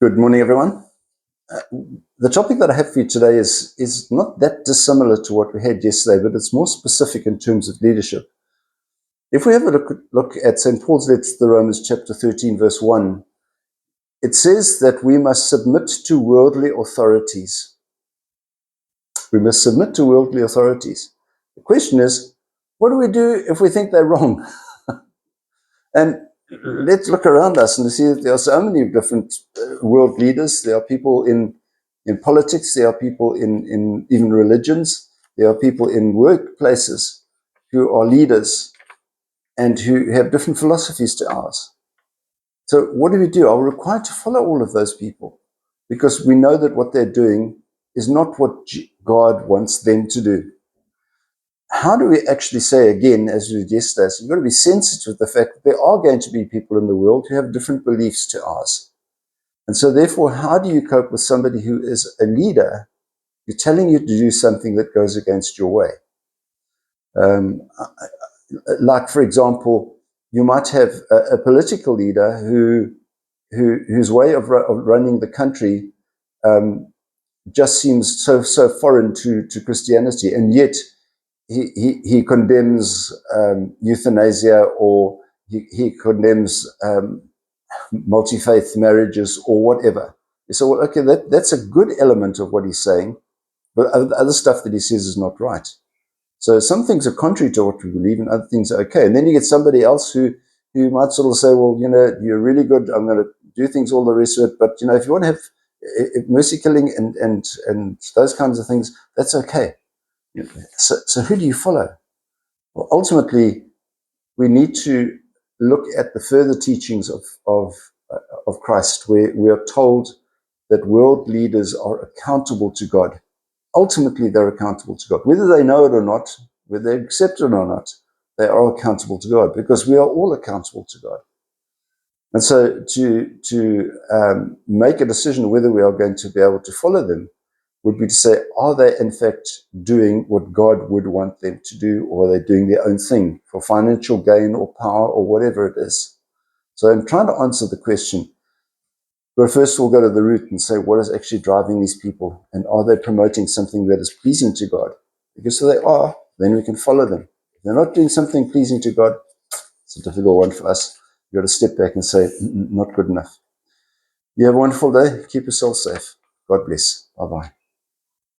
Good morning, everyone. Uh, the topic that I have for you today is not that dissimilar to what we had yesterday, but it's more specific in terms of leadership. If we have a look at St. Paul's letter to the Romans, chapter 13, verse 1, it says that we must submit to worldly authorities. We must submit to worldly authorities. The question is, what do we do if we think they're wrong? And let's look around us and see that there are so many different world leaders. There are people in politics. There are people in even religions. There are people in workplaces who are leaders and who have different philosophies to ours. So what do? Are we required to follow all of those people? Because we know that what they're doing is not what God wants them to do. How do we actually say, again, as we did yesterday, so you've got to be sensitive to the fact that there are going to be people in the world who have different beliefs to ours. And so therefore, how do you cope with somebody who is a leader who's telling you to do something that goes against your way? Like, for example, you might have a political leader whose way of running the country just seems so foreign to Christianity, and yet he condemns euthanasia, or he condemns multi-faith marriages or whatever. You say, well, okay, that's a good element of what he's saying, but other stuff that he says is not right. So some things are contrary to what we believe, and other things are okay. And then you get somebody else who might sort of say, well, you're really good, I'm going to do things, all the rest of it, but if you want to have mercy killing and those kinds of things, that's okay. So who do you follow? Well, ultimately, we need to look at the further teachings of Christ, where we are told that world leaders are accountable to God. Ultimately, they're accountable to God. Whether they know it or not, whether they accept it or not, they are accountable to God, because we are all accountable to God. And so to make a decision whether we are going to be able to follow them would be to say, are they in fact doing what God would want them to do, or are they doing their own thing for financial gain or power or whatever it is? So I'm trying to answer the question. But first we'll go to the root and say, what is actually driving these people? And are they promoting something that is pleasing to God? Because if they are, then we can follow them. If they're not doing something pleasing to God, it's a difficult one for us. You've got to step back and say, not good enough. You have a wonderful day. Keep yourself safe. God bless. Bye-bye.